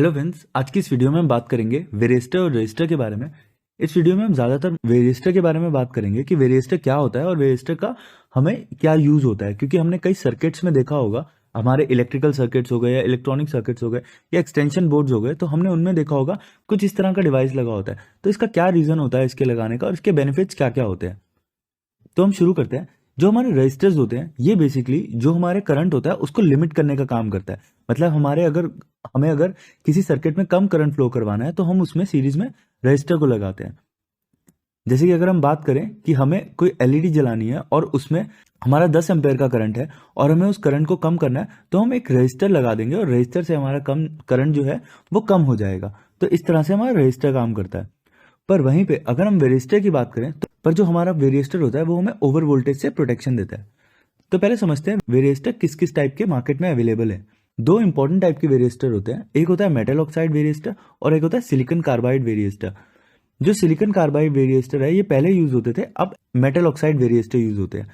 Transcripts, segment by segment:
Hello friends, आज की इस वीडियो में हम बात करेंगे वेरिएस्टर और रेजिस्टर के बारे में। इस वीडियो में हम ज़्यादातर वेरिएस्टर के बारे में बात करेंगे कि वेरिएस्टर क्या होता है और वेरिएस्टर का हमें क्या यूज़ होता है, क्योंकि हमने कई सर्किट्स में देखा होगा, हमारे इलेक्ट्रिकल सर्किट्स हो गए या इलेक्ट्रॉनिक सर्किट्स हो गए या एक्सटेंशन बोर्ड्स हो गए, तो हमने उनमें देखा होगा कुछ इस तरह का डिवाइस लगा होता है। तो इसका क्या रीज़न होता है इसके लगाने का और इसके बेनिफिट्स क्या क्या होते हैं। तो हम शुरू करते हैं। जो हमारे रजिस्टर्स होते हैं ये बेसिकली जो हमारे करंट होता है उसको लिमिट करने का काम करता है। मतलब हमें अगर किसी सर्किट में कम करंट फ्लो करवाना है तो हम उसमें सीरीज में रजिस्टर को लगाते हैं। जैसे कि अगर हम बात करें कि हमें कोई एलईडी जलानी है और उसमें हमारा 10 एम्पेयर का करंट है और हमें उस करंट को कम करना है, तो हम एक रजिस्टर लगा देंगे और रजिस्टर से हमारा कम करंट जो है वो कम हो जाएगा। तो इस तरह से हमारा रजिस्टर काम करता है। पर वहीं पे अगर हम वेरिएस्टर की बात करें तो पर जो हमारा वेरिएस्टर होता है वो हमें ओवर वोल्टेज से प्रोटेक्शन देता है। तो पहले समझते हैं वेरिएस्टर किस किस टाइप के मार्केट में अवेलेबल है। दो इंपॉर्टेंट टाइप के वेरिएस्टर होते हैं, एक होता है मेटल ऑक्साइड वेरिएस्टर और एक होता है सिलिकॉन कार्बाइड वेरिएस्टर। जो सिलिकॉन कार्बाइड वेरिएस्टर है ये पहले यूज होते थे, अब मेटल ऑक्साइड वेरिएस्टर यूज होते हैं।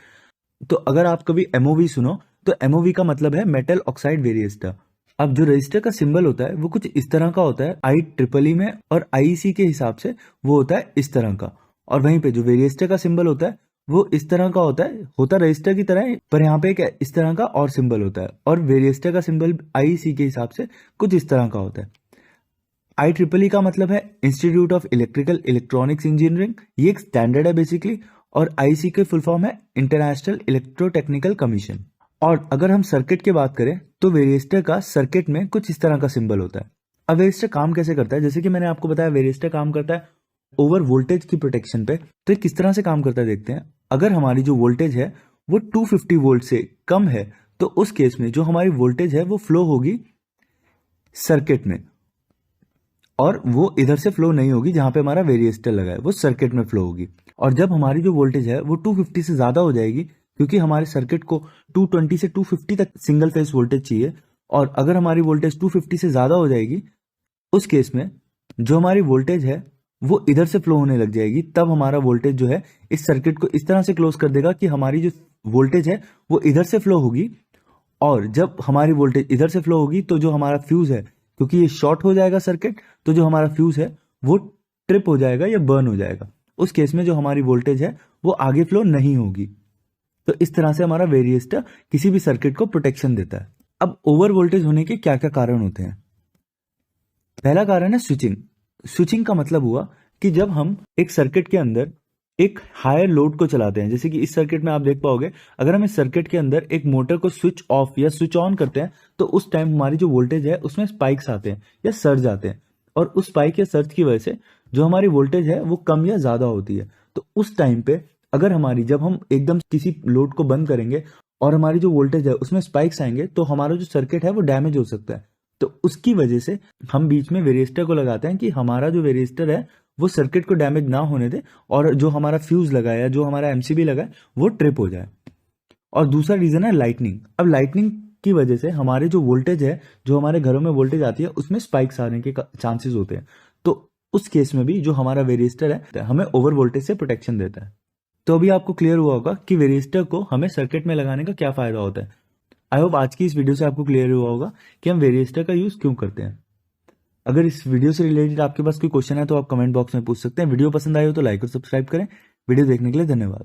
तो अगर आप कभी एमओवी सुनो तो एमओवी का मतलब है मेटल ऑक्साइड वेरिएस्टर। अब जो रजिस्टर का सिंबल होता है वो कुछ इस तरह का होता है आई ट्रिपल ई में, और आईसी के हिसाब से वो होता है इस तरह का। और वहीं पे जो वेरिएस्टर का सिंबल होता है वो इस तरह का होता रजिस्टर की तरह है, पर यहाँ पे एक इस तरह का और सिंबल होता है। और वेरिएस्टर का सिंबल आईसी के हिसाब से कुछ इस तरह का होता है। आई ट्रिपल ई का मतलब है institute of electrical electronics engineering, ये एक स्टैंडर्ड है बेसिकली। और आईसी के फुल फॉर्म है इंटरनेशनल इलेक्ट्रोटेक्निकल कमीशन। और अगर हम सर्किट की बात करें तो वेरिएस्टर का सर्किट में कुछ इस तरह का सिंबल होता है। अब वेरिएस्टर काम कैसे करता है, जैसे कि मैंने आपको बताया वेरिएस्टर काम करता है ओवर वोल्टेज की प्रोटेक्शन पे। तो ये किस तरह से काम करता है देखते हैं। अगर हमारी जो वोल्टेज है वो 250 वोल्ट से कम है तो उस केस में जो हमारी वोल्टेज है वो फ्लो होगी सर्किट में, और वो इधर से फ्लो नहीं होगी जहां पे हमारा वेरिएस्टर लगा है, वो सर्किट में फ्लो होगी। और जब हमारी जो वोल्टेज है वो 250 से ज्यादा हो जाएगी, क्योंकि हमारे सर्किट को 220 से 250 तक सिंगल फेज वोल्टेज चाहिए, और अगर हमारी वोल्टेज 250 से ज्यादा हो जाएगी उस केस में जो हमारी वोल्टेज है वो इधर से फ्लो होने लग जाएगी। तब हमारा वोल्टेज जो है इस सर्किट को इस तरह से क्लोज कर देगा कि हमारी जो वोल्टेज है वो इधर से फ्लो होगी। और जब हमारी वोल्टेज इधर से फ्लो होगी तो जो हमारा फ्यूज है, क्योंकि ये शॉर्ट हो जाएगा सर्किट, तो जो हमारा फ्यूज है वो ट्रिप हो जाएगा या बर्न हो जाएगा। उस केस में जो हमारी वोल्टेज है वो आगे फ्लो नहीं होगी। तो इस तरह से हमारा वेरिएस्टर किसी भी सर्किट को प्रोटेक्शन देता है। अब ओवर वोल्टेज होने के क्या क्या कारण होते हैं। पहला कारण है स्विचिंग। स्विचिंग का मतलब हुआ कि जब हम एक सर्किट के अंदर एक हायर लोड को चलाते हैं, जैसे कि इस सर्किट में आप देख पाओगे, अगर हम इस सर्किट के अंदर एक मोटर को स्विच ऑफ या स्विच ऑन करते हैं तो उस टाइम हमारी जो वोल्टेज है उसमें स्पाइक्स आते हैं या सर्ज आते हैं, और उस स्पाइक या सर्ज की वजह से जो हमारी वोल्टेज है वो कम या ज्यादा होती है। तो उस टाइम पे अगर जब हम एकदम किसी लोड को बंद करेंगे और हमारी जो वोल्टेज है उसमें स्पाइक्स आएंगे तो हमारा जो सर्किट है वो डैमेज हो सकता है। तो उसकी वजह से हम बीच में वेरिएस्टर को लगाते हैं कि हमारा जो वेरिएस्टर है वो सर्किट को डैमेज ना होने दे, और जो हमारा फ्यूज लगा है, जो हमारा एमसीबी लगा है, वो ट्रिप हो जाए। और दूसरा रीजन है लाइटनिंग। अब लाइटनिंग की वजह से हमारे जो वोल्टेज है, जो हमारे घरों में वोल्टेज आती है, उसमें स्पाइक्स आने के चांसेस होते हैं। तो उस केस में भी जो हमारा वेरिएस्टर है हमें ओवर वोल्टेज से प्रोटेक्शन देता है। तो अभी आपको क्लियर हुआ होगा कि वेरिएस्टर को हमें सर्किट में लगाने का क्या फायदा होता है। आई होप आज की इस वीडियो से आपको क्लियर हुआ होगा कि हम वेरिएस्टर का यूज क्यों करते हैं। अगर इस वीडियो से रिलेटेड आपके पास कोई क्वेश्चन है तो आप कमेंट बॉक्स में पूछ सकते हैं। वीडियो पसंद आई हो तो लाइक और सब्सक्राइब करें। वीडियो देखने के लिए धन्यवाद।